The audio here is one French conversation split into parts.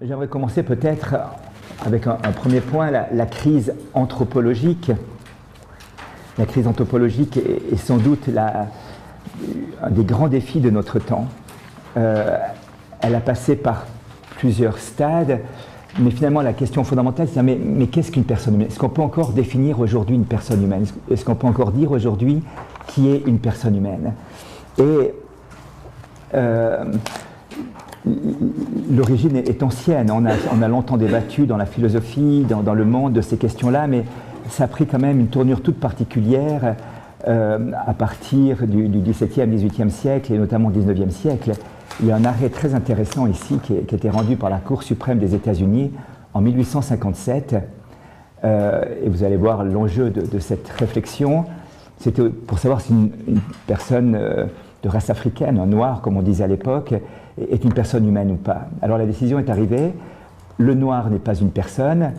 J'aimerais commencer peut-être avec un premier point, la crise anthropologique. La crise anthropologique est sans doute un des grands défis de notre temps. Elle a passé par plusieurs stades, mais finalement la question fondamentale, c'est mais qu'est-ce qu'une personne humaine? Est-ce qu'on peut encore définir aujourd'hui une personne humaine? Est-ce qu'on peut encore dire aujourd'hui qui est une personne humaine? Et l'origine est ancienne, on a longtemps débattu dans la philosophie, dans le monde de ces questions-là, mais ça a pris quand même une tournure toute particulière à partir du XVIIe, XVIIIe siècle et notamment du XIXe siècle. Il y a un arrêt très intéressant ici qui a été rendu par la Cour suprême des États-Unis en 1857, et vous allez voir l'enjeu de cette réflexion. C'était pour savoir si une personne de race africaine, un noir comme on disait à l'époque, est une personne humaine ou pas. Alors la décision est arrivée, le noir n'est pas une personne,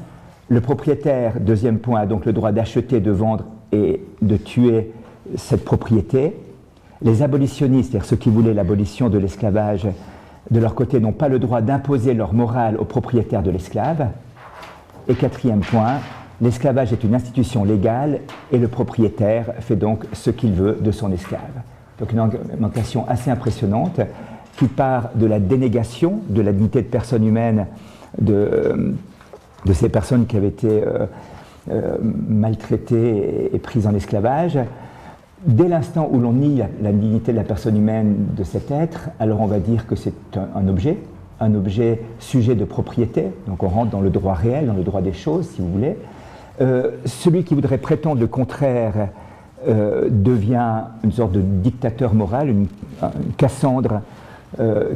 le propriétaire, deuxième point, a donc le droit d'acheter, de vendre et de tuer cette propriété. Les abolitionnistes, c'est-à-dire ceux qui voulaient l'abolition de l'esclavage, de leur côté, n'ont pas le droit d'imposer leur morale au propriétaire de l'esclave. Et quatrième point, l'esclavage est une institution légale et le propriétaire fait donc ce qu'il veut de son esclave. Donc une argumentation assez impressionnante qui part de la dénégation de la dignité de personne humaine de ces personnes qui avaient été maltraitées et prises en esclavage. Dès l'instant où l'on nie la dignité de la personne humaine de cet être, alors on va dire que c'est un objet sujet de propriété, donc on rentre dans le droit réel, dans le droit des choses, si vous voulez. Celui qui voudrait prétendre le contraire devient une sorte de dictateur moral, une Cassandre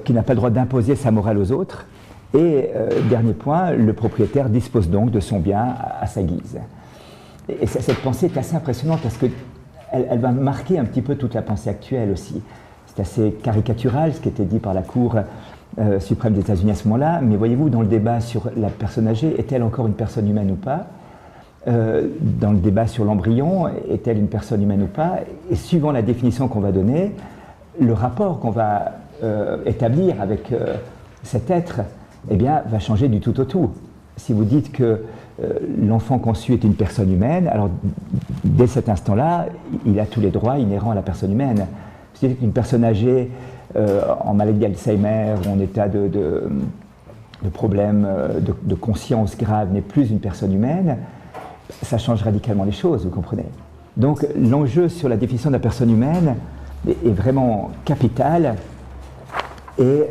qui n'a pas le droit d'imposer sa morale aux autres. Et dernier point, le propriétaire dispose donc de son bien à sa guise. Et cette pensée est assez impressionnante parce qu'elle va marquer un petit peu toute la pensée actuelle aussi. C'est assez caricatural ce qui était dit par la Cour suprême des États-Unis à ce moment-là, mais voyez-vous, dans le débat sur la personne âgée, est-elle encore une personne humaine ou pas? Dans le débat sur l'embryon, est-elle une personne humaine ou pas? Et suivant la définition qu'on va donner, le rapport qu'on va établir avec cet être, eh bien, va changer du tout au tout. Si vous dites que l'enfant conçu est une personne humaine, alors dès cet instant-là, il a tous les droits inhérents à la personne humaine. C'est-à-dire qu'une personne âgée en maladie d'Alzheimer ou en état de problème de conscience grave n'est plus une personne humaine, ça change radicalement les choses, vous comprenez. Donc l'enjeu sur la définition de la personne humaine est vraiment capital, et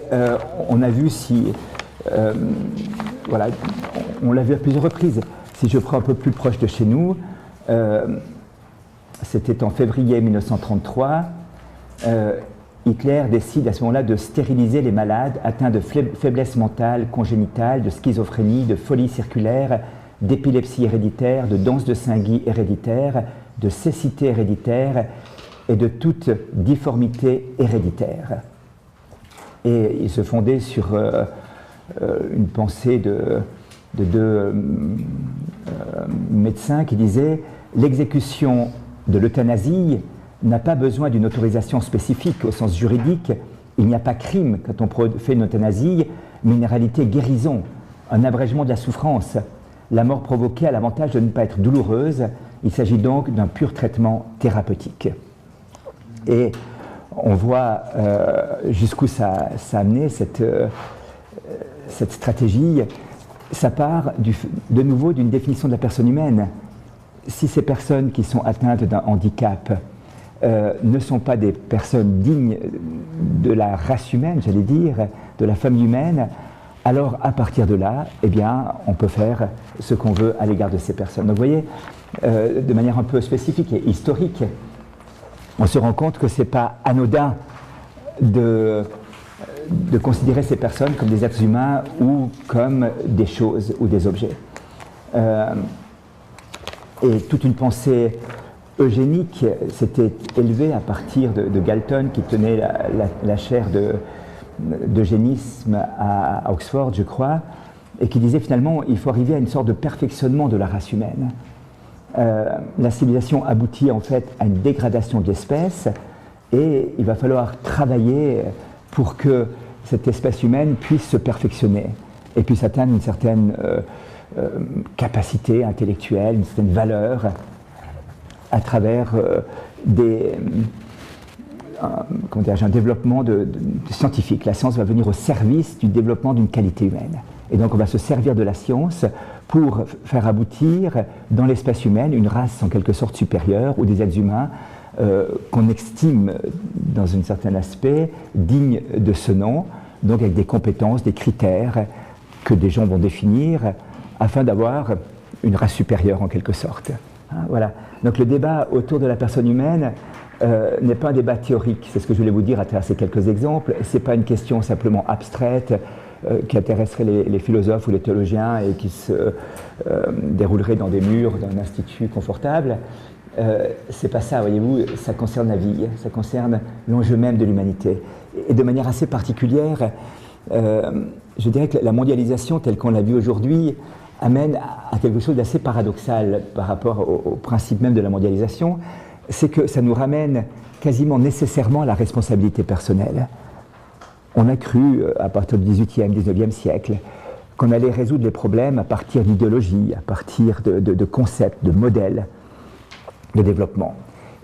on a vu si... voilà, on l'a vu à plusieurs reprises. Si je prends un peu plus proche de chez nous, c'était en février 1933, Hitler décide à ce moment-là de stériliser les malades atteints de faiblesse mentale congénitale, de schizophrénie, de folie circulaire, d'épilepsie héréditaire, de danse de Saint-Guy héréditaire, de cécité héréditaire et de toute difformité héréditaire. Et il se fondait sur une pensée de deux médecins qui disaient « L'exécution de l'euthanasie n'a pas besoin d'une autorisation spécifique au sens juridique. Il n'y a pas crime quand on fait une euthanasie, mais une réalité guérison, un abrégement de la souffrance. La mort provoquée a l'avantage de ne pas être douloureuse. Il s'agit donc d'un pur traitement thérapeutique. » Et on voit jusqu'où ça a amené cette stratégie. Ça part de nouveau d'une définition de la personne humaine. Si ces personnes qui sont atteintes d'un handicap ne sont pas des personnes dignes de la race humaine, j'allais dire, de la famille humaine, alors à partir de là, eh bien, on peut faire ce qu'on veut à l'égard de ces personnes. Donc vous voyez, de manière un peu spécifique et historique, on se rend compte que ce n'est pas anodin de considérer ces personnes comme des êtres humains ou comme des choses ou des objets. Et toute une pensée eugénique s'était élevée à partir de Galton, qui tenait la chaire d'eugénisme à Oxford, je crois, et qui disait finalement il faut arriver à une sorte de perfectionnement de la race humaine. La civilisation aboutit en fait à une dégradation de l'espèce, et il va falloir travailler pour que cette espèce humaine puisse se perfectionner. et puisse atteindre une certaine capacité intellectuelle, une certaine valeur à travers un développement scientifique. La science va venir au service du développement d'une qualité humaine. Et donc on va se servir de la science pour faire aboutir dans l'espèce humaine une race en quelque sorte supérieure ou des êtres humains qu'on estime dans un certain aspect dignes de ce nom, donc avec des compétences, des critères que des gens vont définir afin d'avoir une race supérieure en quelque sorte. Voilà. Donc le débat autour de la personne humaine n'est pas un débat théorique, c'est ce que je voulais vous dire à travers ces quelques exemples. Ce n'est pas une question simplement abstraite qui intéresserait les philosophes ou les théologiens et qui se déroulerait dans des murs d'un institut confortable. C'est pas ça, voyez-vous, ça concerne la vie, ça concerne l'enjeu même de l'humanité. Et de manière assez particulière, je dirais que la mondialisation telle qu'on l'a vue aujourd'hui amène à quelque chose d'assez paradoxal par rapport au principe même de la mondialisation, c'est que ça nous ramène quasiment nécessairement à la responsabilité personnelle. On a cru, à partir du XVIIIe, XIXe siècle, qu'on allait résoudre les problèmes à partir d'idéologies, à partir de concepts, de modèles de développement.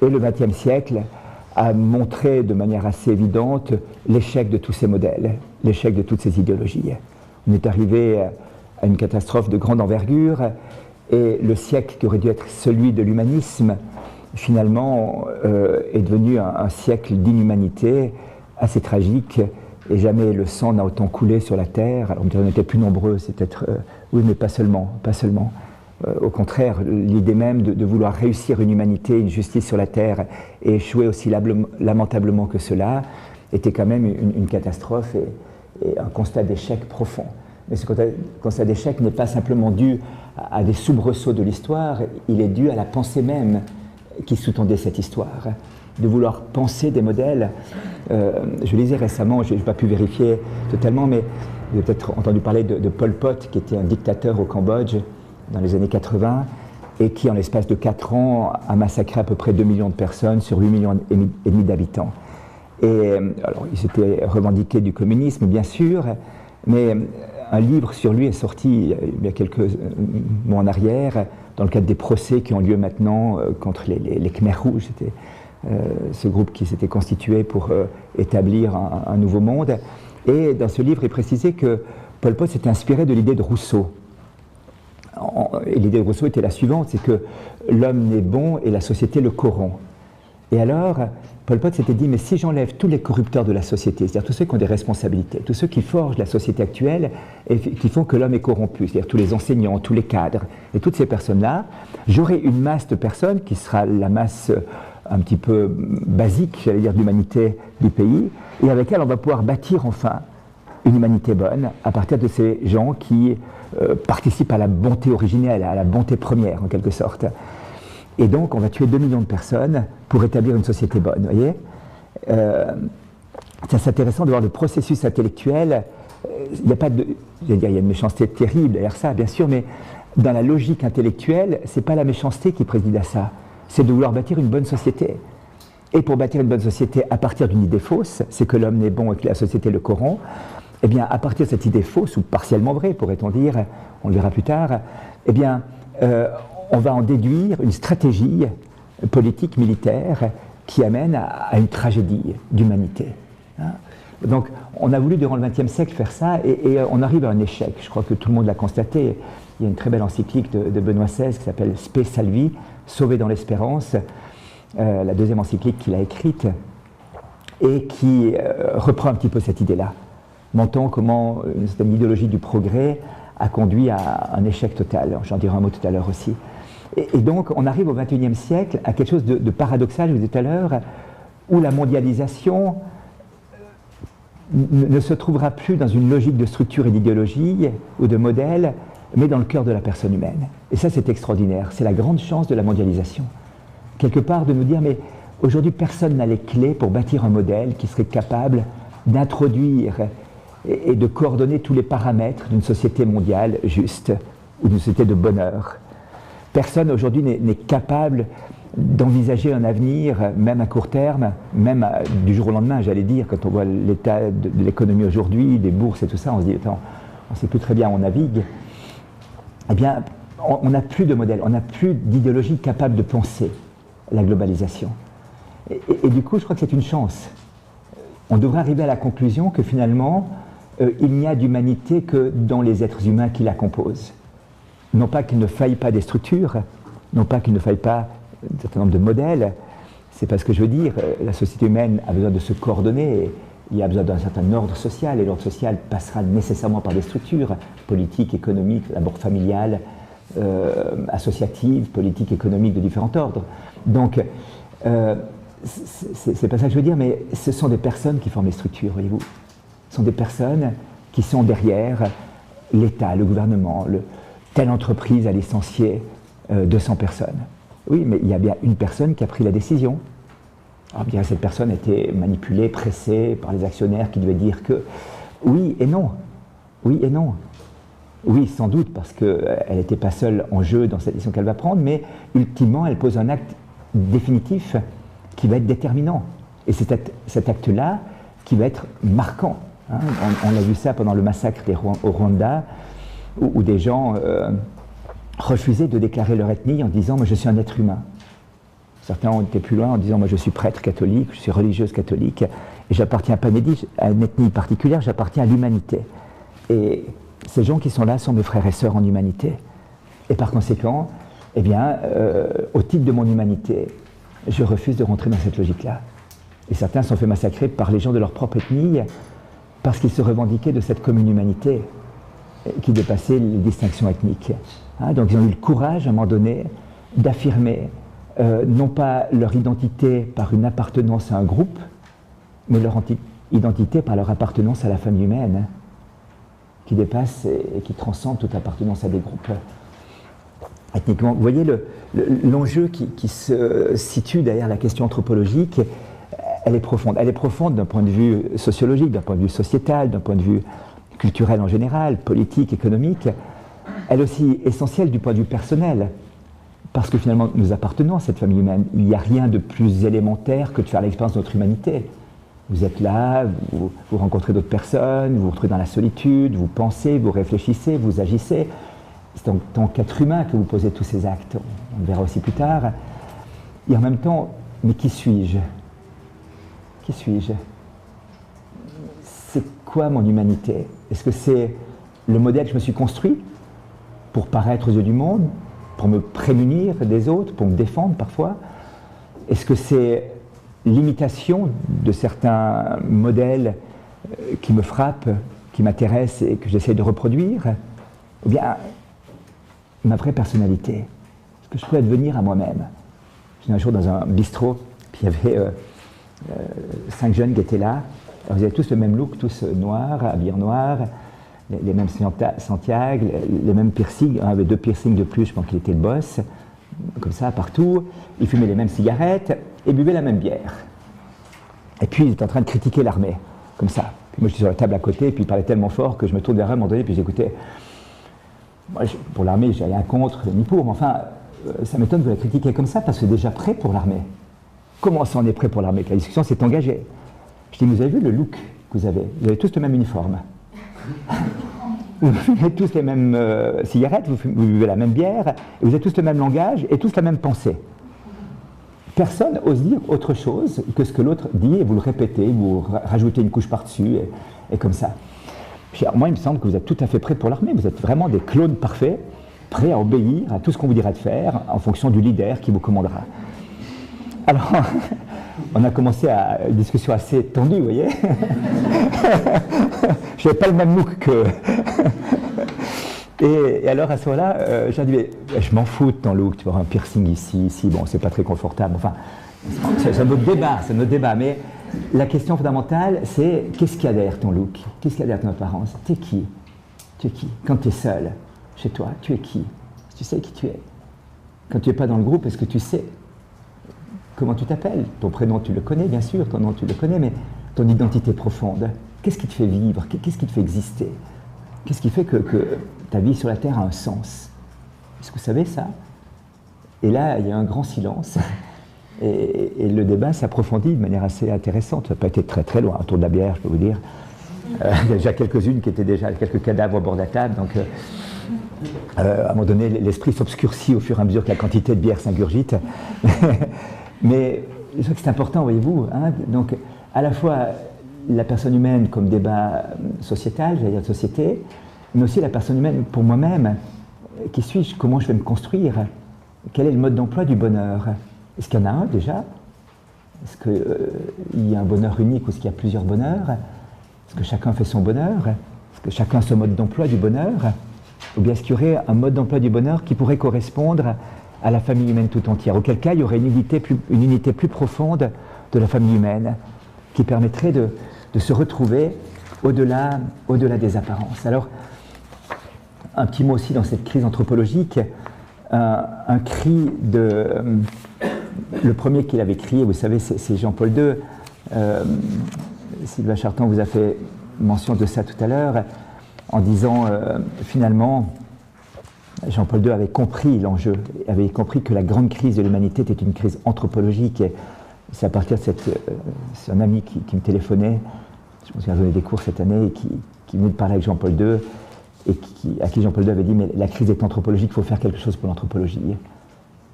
Et le XXe siècle a montré de manière assez évidente l'échec de tous ces modèles, l'échec de toutes ces idéologies. On est arrivé à une catastrophe de grande envergure et le siècle qui aurait dû être celui de l'humanisme, finalement, est devenu un siècle d'inhumanité assez tragique et jamais le sang n'a autant coulé sur la terre. Alors on était plus nombreux, c'est peut-être... oui, mais pas seulement. Au contraire, l'idée même de vouloir réussir une humanité, une justice sur la terre et échouer aussi lamentablement que cela était quand même une catastrophe et un constat d'échec profond. Mais ce constat d'échec n'est pas simplement dû à des soubresauts de l'histoire, il est dû à la pensée même qui sous-tendait cette histoire, de vouloir penser des modèles. Je lisais récemment, je n'ai pas pu vérifier totalement, mais vous avez peut-être entendu parler de Pol Pot, qui était un dictateur au Cambodge dans les années 80, et qui, en l'espace de 4 ans, a massacré à peu près 2 millions de personnes sur 8,5 millions d'habitants. Et alors, il s'était revendiqué du communisme, bien sûr, mais un livre sur lui est sorti il y a quelques mois en arrière, dans le cadre des procès qui ont lieu maintenant contre les Khmers rouges. C'était ce groupe qui s'était constitué pour établir un nouveau monde. Et dans ce livre, il précisait que Pol Pot s'était inspiré de l'idée de Rousseau. Et l'idée de Rousseau était la suivante, c'est que l'homme n'est bon et la société le corrompt. Et alors, Pol Pot s'était dit, mais si j'enlève tous les corrupteurs de la société, c'est-à-dire tous ceux qui ont des responsabilités, tous ceux qui forgent la société actuelle et qui font que l'homme est corrompu, c'est-à-dire tous les enseignants, tous les cadres, et toutes ces personnes-là, j'aurai une masse de personnes qui sera la masse un petit peu basique, j'allais dire, d'humanité du pays, et avec elle on va pouvoir bâtir enfin une humanité bonne à partir de ces gens qui participent à la bonté originelle, à la bonté première en quelque sorte. Et donc, on va tuer 2 millions de personnes pour établir une société bonne, vous voyez. C'est intéressant de voir le processus intellectuel. Il y a une méchanceté terrible derrière ça, bien sûr, mais dans la logique intellectuelle, ce n'est pas la méchanceté qui préside à ça, c'est de vouloir bâtir une bonne société. Et pour bâtir une bonne société à partir d'une idée fausse, c'est que l'homme n'est bon et que la société le corrompt, eh bien, à partir de cette idée fausse, ou partiellement vraie, pourrait-on dire, on le verra plus tard, eh bien, on va en déduire une stratégie politique, militaire, qui amène à une tragédie d'humanité. Hein. Donc, on a voulu, durant le XXe siècle, faire ça, et on arrive à un échec. Je crois que tout le monde l'a constaté. Il y a une très belle encyclique de Benoît XVI qui s'appelle Spe Salvi, Sauvé dans l'espérance, la deuxième encyclique qu'il a écrite, et qui reprend un petit peu cette idée-là, montrant comment une certaine idéologie du progrès a conduit à un échec total. J'en dirai un mot tout à l'heure aussi. Et donc, on arrive au XXIe siècle à quelque chose de paradoxal, je vous disais tout à l'heure, où la mondialisation ne se trouvera plus dans une logique de structure et d'idéologie ou de modèle, mais dans le cœur de la personne humaine. Et ça, c'est extraordinaire. C'est la grande chance de la mondialisation. Quelque part, de nous dire, mais aujourd'hui, personne n'a les clés pour bâtir un modèle qui serait capable d'introduire et de coordonner tous les paramètres d'une société mondiale juste, ou d'une société de bonheur. Personne aujourd'hui n'est capable d'envisager un avenir, même à court terme, même du jour au lendemain, j'allais dire, quand on voit l'état de l'économie aujourd'hui, des bourses et tout ça, on se dit, attends, on ne sait plus très bien où on navigue, eh bien, on n'a plus de modèle, on n'a plus d'idéologie capable de penser la globalisation. Et du coup, je crois que c'est une chance. On devrait arriver à la conclusion que finalement, il n'y a d'humanité que dans les êtres humains qui la composent. Non pas qu'il ne faille pas des structures, non pas qu'il ne faille pas un certain nombre de modèles, c'est pas ce que je veux dire. La société humaine a besoin de se coordonner, il y a besoin d'un certain ordre social, et l'ordre social passera nécessairement par des structures politiques, économiques, d'abord familiales, associatives, politiques, économiques de différents ordres. Donc, c'est pas ça que je veux dire, mais ce sont des personnes qui forment les structures, voyez-vous. Ce sont des personnes qui sont derrière l'État, le gouvernement, telle entreprise a licencié 200 personnes. Oui, mais il y a bien une personne qui a pris la décision. Alors bien, cette personne a été manipulée, pressée par les actionnaires qui devaient dire que oui et non. Oui et non. Oui, sans doute, parce qu'elle n'était pas seule en jeu dans cette décision qu'elle va prendre, mais ultimement, elle pose un acte définitif qui va être déterminant. Et c'est cet acte-là qui va être marquant. Hein. On a vu ça pendant le massacre au Rwanda, où des gens refusaient de déclarer leur ethnie en disant « moi je suis un être humain ». Certains ont été plus loin en disant « moi je suis prêtre catholique, je suis religieuse catholique, et j'appartiens pas à une ethnie particulière, j'appartiens à l'humanité ». Et ces gens qui sont là sont mes frères et sœurs en humanité. Et par conséquent, eh bien, au titre de mon humanité, je refuse de rentrer dans cette logique-là. Et certains sont fait massacrer par les gens de leur propre ethnie parce qu'ils se revendiquaient de cette commune humanité qui dépassait les distinctions ethniques. Hein, donc ils ont eu le courage, à un moment donné, d'affirmer non pas leur identité par une appartenance à un groupe, mais leur identité par leur appartenance à la famille humaine, qui dépasse et qui transcende toute appartenance à des groupes ethniquement. Vous voyez l'enjeu qui se situe derrière la question anthropologique, elle est profonde. Elle est profonde d'un point de vue sociologique, d'un point de vue sociétal, d'un point de vue culturel en général, politique, économique. Elle est aussi essentielle du point de vue personnel, parce que finalement nous appartenons à cette famille humaine. Il n'y a rien de plus élémentaire que de faire l'expérience de notre humanité. Vous êtes là, vous rencontrez d'autres personnes, vous vous retrouvez dans la solitude, vous pensez, vous réfléchissez, vous agissez. C'est en tant qu'être humain que vous posez tous ces actes. On le verra aussi plus tard. Et en même temps, mais qui suis-je ? Qui suis-je ? C'est quoi mon humanité ? Est-ce que c'est le modèle que je me suis construit pour paraître aux yeux du monde, pour me prémunir des autres, pour me défendre parfois ? Est-ce que c'est l'imitation de certains modèles qui me frappent, qui m'intéressent et que j'essaie de reproduire ? Ou bien ma vraie personnalité, ce que je pourrais devenir à moi-même. J'étais un jour dans un bistrot, puis il y avait 5 jeunes qui étaient là. Alors, vous avez tous le même look, tous noirs, habillés en noir, les mêmes Santiago, les mêmes piercings. Un avait 2 piercings de plus, je pense qu'il était le boss, comme ça, partout. Ils fumaient les mêmes cigarettes et buvaient la même bière. Et puis, ils étaient en train de critiquer l'armée, comme ça. Puis moi, je suis sur la table à côté, et puis ils parlaient tellement fort que je me tourne vers eux à un moment donné, puis j'écoutais. Moi, pour l'armée, j'ai rien contre ni pour, mais enfin, ça m'étonne de la critiquer comme ça, parce que c'est déjà prêt pour l'armée. Comment ça, on est prêt pour l'armée? La discussion s'est engagée. Je dis, vous avez vu le look que vous avez? Vous avez tous le même uniforme. Vous fumez tous les mêmes cigarettes, vous buvez la même bière, et vous avez tous le même langage et tous la même pensée. Personne n'ose dire autre chose que ce que l'autre dit, et vous le répétez, vous rajoutez une couche par-dessus, et comme ça. Alors moi, il me semble que vous êtes tout à fait prêts pour l'armée. Vous êtes vraiment des clones parfaits, prêts à obéir à tout ce qu'on vous dira de faire en fonction du leader qui vous commandera. Alors, on a commencé à une discussion assez tendue, vous voyez. Je n'avais pas le même look que... et alors, à ce moment-là, j'ai dit, mais je m'en fous de ton look, tu vois, un piercing ici, bon, c'est pas très confortable. Enfin, c'est notre débat, mais la question fondamentale, c'est qu'est-ce qu'il y a derrière ton look? Qu'est-ce qu'il y a derrière ton apparence? T'es qui? Tu es qui? Quand tu es seul, chez toi, tu es qui? Tu sais qui tu es? Quand tu n'es pas dans le groupe, est-ce que tu sais comment tu t'appelles? Ton prénom, tu le connais, bien sûr, ton nom, tu le connais, mais ton identité profonde, qu'est-ce qui te fait vivre? Qu'est-ce qui te fait exister? Qu'est-ce qui fait que ta vie sur la Terre a un sens? Est-ce que vous savez ça? Et là, il y a un grand silence. Et le débat s'approfondit de manière assez intéressante. Ça n'a pas été très très loin, autour de la bière, je peux vous dire. Il y a déjà quelques-unes qui étaient déjà quelques cadavres au bord de la table, donc à un moment donné, l'esprit s'obscurcit au fur et à mesure que la quantité de bière s'ingurgite. Mais je crois que c'est important, voyez-vous. Hein, donc, à la fois la personne humaine comme débat sociétal, j'allais dire de société, mais aussi la personne humaine pour moi-même. Qui suis-je? Comment je vais me construire? Quel est le mode d'emploi du bonheur? Est-ce qu'il y en a un déjà? Est-ce qu'il y a un bonheur unique ou est-ce qu'il y a plusieurs bonheurs? Est-ce que chacun fait son bonheur? Est-ce que chacun a son mode d'emploi du bonheur? Ou bien est-ce qu'il y aurait un mode d'emploi du bonheur qui pourrait correspondre à la famille humaine tout entière? Auquel cas, il y aurait une unité plus profonde de la famille humaine qui permettrait de se retrouver au-delà des apparences. Alors, un petit mot aussi dans cette crise anthropologique, un cri de... le premier qu'il avait crié, vous savez, c'est Jean-Paul II. Sylvain Charton vous a fait mention de ça tout à l'heure, en disant, finalement, Jean-Paul II avait compris l'enjeu, avait compris que la grande crise de l'humanité était une crise anthropologique. C'est à partir de c'est un ami qui me téléphonait, je pense qu'il a donné des cours cette année, et qui venait de parler avec Jean-Paul II, et à qui Jean-Paul II avait dit, mais la crise est anthropologique, il faut faire quelque chose pour l'anthropologie.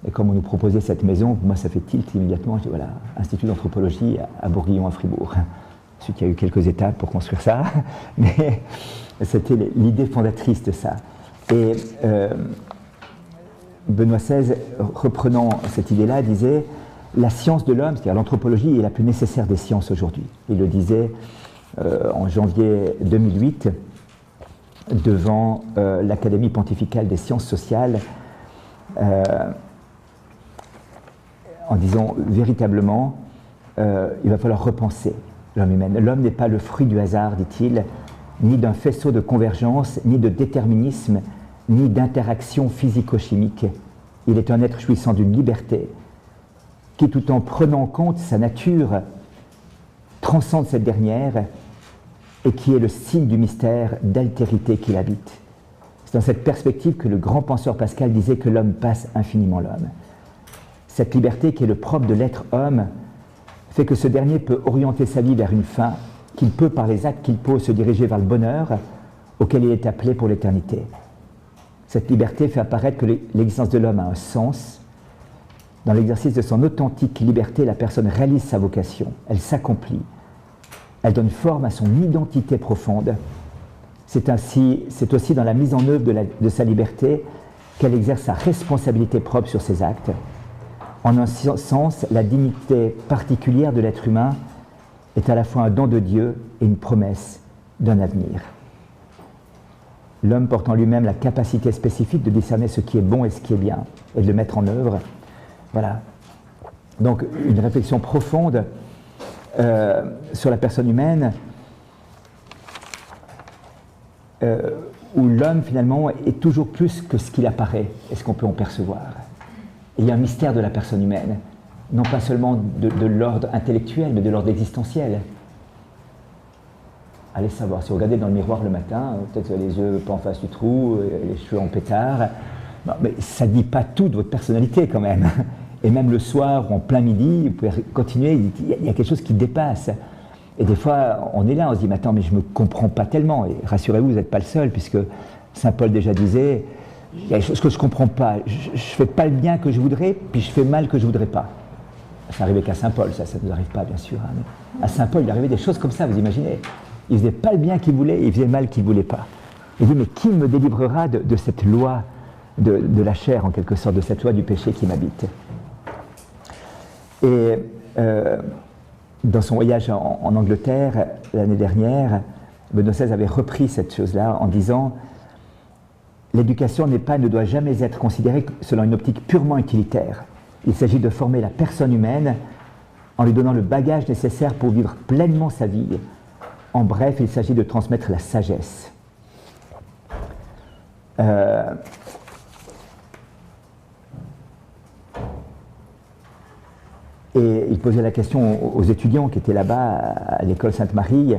Et comme on nous proposait cette maison, moi ça fait tilt immédiatement, je dis voilà, Institut d'anthropologie à Bourguillon, à Fribourg. Celui qui a eu quelques étapes pour construire ça, mais c'était l'idée fondatrice de ça. Et Benoît XVI, reprenant cette idée-là, disait la science de l'homme, c'est-à-dire l'anthropologie, est la plus nécessaire des sciences aujourd'hui. Il le disait en janvier 2008 devant l'Académie pontificale des sciences sociales, en disant véritablement, il va falloir repenser l'homme humain. L'homme n'est pas le fruit du hasard, dit-il, ni d'un faisceau de convergence, ni de déterminisme, ni d'interaction physico-chimique. Il est un être jouissant d'une liberté qui, tout en prenant en compte sa nature, transcende cette dernière et qui est le signe du mystère d'altérité qu'il habite. C'est dans cette perspective que le grand penseur Pascal disait que l'homme passe infiniment l'homme. Cette liberté qui est le propre de l'être homme fait que ce dernier peut orienter sa vie vers une fin, qu'il peut, par les actes qu'il pose, se diriger vers le bonheur auquel il est appelé pour l'éternité. Cette liberté fait apparaître que l'existence de l'homme a un sens. Dans l'exercice de son authentique liberté, la personne réalise sa vocation, elle s'accomplit, elle donne forme à son identité profonde. C'est aussi dans la mise en œuvre de sa liberté qu'elle exerce sa responsabilité propre sur ses actes. En un sens, la dignité particulière de l'être humain est à la fois un don de Dieu et une promesse d'un avenir. L'homme porte en lui-même la capacité spécifique de discerner ce qui est bon et ce qui est bien, et de le mettre en œuvre. Voilà. Donc, une réflexion profonde sur la personne humaine, où l'homme, finalement, est toujours plus que ce qu'il apparaît et ce qu'on peut en percevoir. Et il y a un mystère de la personne humaine, non pas seulement de l'ordre intellectuel, mais de l'ordre existentiel. Allez savoir, si vous regardez dans le miroir le matin, peut-être les yeux pas en face du trou, les cheveux en pétard, non, mais ça ne dit pas tout de votre personnalité quand même. Et même le soir ou en plein midi, vous pouvez continuer, il y a quelque chose qui dépasse. Et des fois, on est là, on se dit, mais attends, mais je ne me comprends pas tellement. Et rassurez-vous, vous n'êtes pas le seul, puisque Saint Paul déjà disait, il y a des choses que je ne comprends pas. Je ne fais pas le bien que je voudrais, puis je fais mal que je ne voudrais pas. Ça n'arrivait qu'à Saint Paul, ça ne nous arrive pas, bien sûr. Hein, mais à Saint Paul, il arrivait des choses comme ça, vous imaginez. Il ne faisait pas le bien qu'il voulait, il faisait mal qu'il ne voulait pas. Il dit, mais qui me délivrera de cette loi de la chair, en quelque sorte, de cette loi du péché qui m'habite? Et dans son voyage en Angleterre, l'année dernière, Benoît XVI avait repris cette chose-là en disant « L'éducation ne doit jamais être considérée selon une optique purement utilitaire. Il s'agit de former la personne humaine en lui donnant le bagage nécessaire pour vivre pleinement sa vie. En bref, il s'agit de transmettre la sagesse. » Et il posait la question aux étudiants qui étaient là-bas à l'école Sainte-Marie.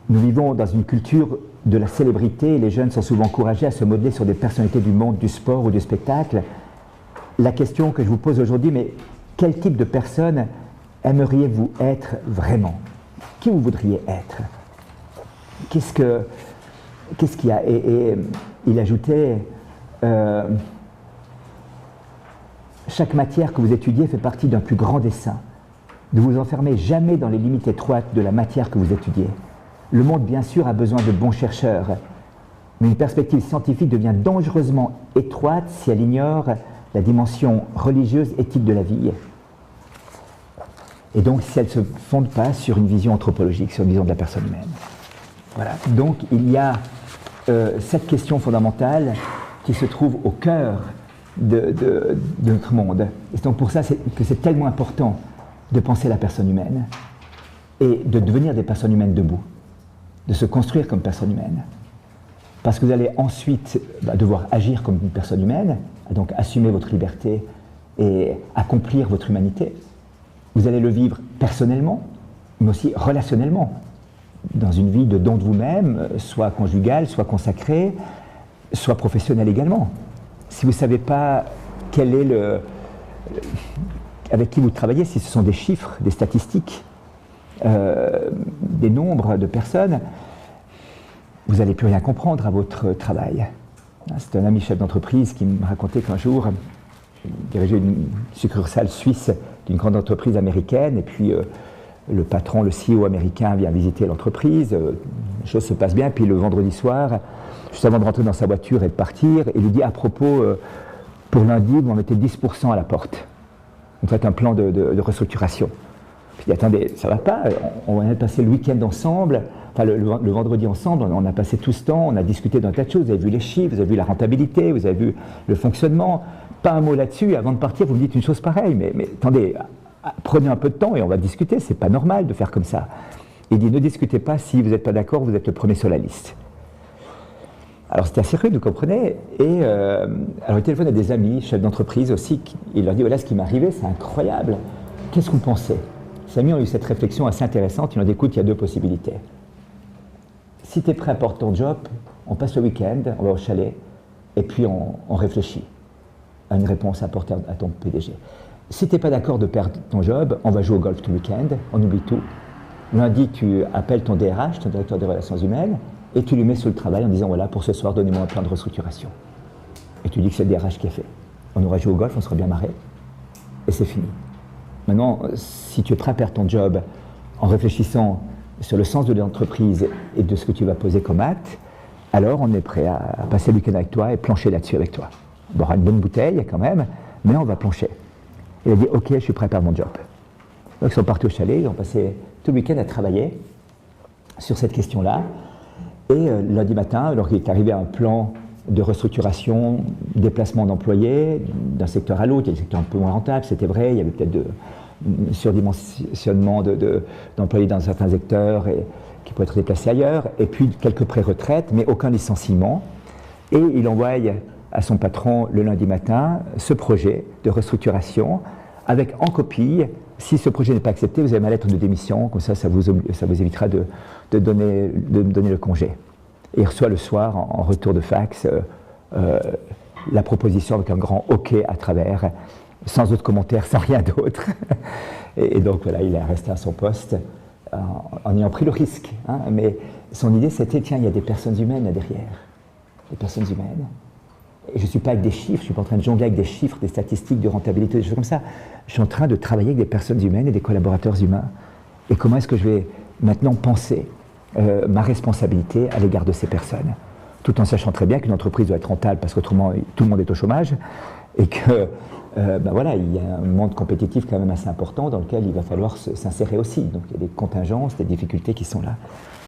Nous vivons dans une culture de la célébrité et les jeunes sont souvent encouragés à se modeler sur des personnalités du monde du sport ou du spectacle. La question que je vous pose aujourd'hui, mais quel type de personne aimeriez-vous être vraiment? qui vous voudriez être? Qu'est-ce qu'il y a? Et il ajoutait, chaque matière que vous étudiez fait partie d'un plus grand dessein. Ne vous enfermez jamais dans les limites étroites de la matière que vous étudiez. Le monde, bien sûr, a besoin de bons chercheurs, mais une perspective scientifique devient dangereusement étroite si elle ignore la dimension religieuse, éthique de la vie. Et donc, si elle ne se fonde pas sur une vision anthropologique, sur une vision de la personne humaine. Voilà. Donc, il y a cette question fondamentale qui se trouve au cœur de notre monde. Et donc, pour ça que c'est tellement important de penser la personne humaine et de devenir des personnes humaines debout, de se construire comme personne humaine. Parce que vous allez ensuite devoir agir comme une personne humaine, donc assumer votre liberté et accomplir votre humanité. Vous allez le vivre personnellement, mais aussi relationnellement, dans une vie de don de vous-même, soit conjugale, soit consacrée, soit professionnelle également. Si vous ne savez pas quel est avec qui vous travaillez, si ce sont des chiffres, des statistiques, des nombres de personnes, vous n'allez plus rien comprendre à votre travail. C'est un ami chef d'entreprise qui me racontait qu'un jour, il dirigeait une succursale suisse d'une grande entreprise américaine, et puis le patron, le CEO américain vient visiter l'entreprise, les choses se passent bien, puis le vendredi soir, juste avant de rentrer dans sa voiture et de partir, il lui dit à propos, pour lundi, vous en mettez 10% à la porte. Vous faites un plan de restructuration. Puis il dit, attendez, ça ne va pas, on va passer le week-end ensemble, enfin le vendredi ensemble, on a passé tout ce temps, on a discuté d'un tas de choses, vous avez vu les chiffres, vous avez vu la rentabilité, vous avez vu le fonctionnement, pas un mot là-dessus, et avant de partir, vous me dites une chose pareille, mais attendez, prenez un peu de temps et on va discuter, c'est pas normal de faire comme ça. Il dit, ne discutez pas, si vous n'êtes pas d'accord, vous êtes le premier sur la liste. Alors c'était assez rude, vous comprenez, et alors il téléphone à des amis, chefs d'entreprise aussi, il leur dit, voilà ce qui m'est arrivé, c'est incroyable, qu'est-ce que vous pensez? Ces amis ont eu cette réflexion assez intéressante, ils leur dit, écoute, il y a deux possibilités. Si tu es prêt à porter ton job, on passe le week-end, on va au chalet, et puis on réfléchit à une réponse à apporter à ton PDG. Si tu n'es pas d'accord de perdre ton job, on va jouer au golf tout le week-end, on oublie tout. Lundi, tu appelles ton DRH, ton directeur des relations humaines, et tu lui mets sur le travail en disant, voilà, pour ce soir, donnez-moi un plan de restructuration. Et tu dis que c'est le DRH qui a fait. On aura joué au golf, on sera bien marré, et c'est fini. Maintenant, si tu es prêt à perdre ton job en réfléchissant sur le sens de l'entreprise et de ce que tu vas poser comme acte, alors on est prêt à passer le week-end avec toi et plancher là-dessus avec toi. On aura une bonne bouteille quand même, mais on va plancher. Il a dit, ok, je suis prêt à perdre mon job. Donc ils sont partis au chalet, ils ont passé tout le week-end à travailler sur cette question-là. Et lundi matin, alors qu'il est arrivé à un plan de restructuration, déplacement d'employés d'un secteur à l'autre, il y a des secteurs un peu moins rentables, c'était vrai, il y avait peut-être un surdimensionnement d'employés dans certains secteurs et, qui pourraient être déplacés ailleurs, et puis quelques pré-retraites, mais aucun licenciement. Et il envoie à son patron le lundi matin ce projet de restructuration avec en copie, si ce projet n'est pas accepté, vous avez ma lettre de démission, comme ça vous évitera de me donner le congé. Et il reçoit le soir, en retour de fax, la proposition avec un grand OK à travers, sans autre commentaire, sans rien d'autre. Et donc voilà, il est resté à son poste en ayant pris le risque. Hein, mais son idée c'était, tiens, il y a des personnes humaines là derrière, des personnes humaines. Et je ne suis pas avec des chiffres, je ne suis pas en train de jongler avec des chiffres, des statistiques de rentabilité, des choses comme ça. Je suis en train de travailler avec des personnes humaines et des collaborateurs humains. Et comment est-ce que je vais maintenant penser ma responsabilité à l'égard de ces personnes, tout en sachant très bien qu'une entreprise doit être rentable parce qu'autrement tout le monde est au chômage et que voilà, il y a un monde compétitif quand même assez important dans lequel il va falloir s'insérer aussi. Donc il y a des contingences, des difficultés qui sont là.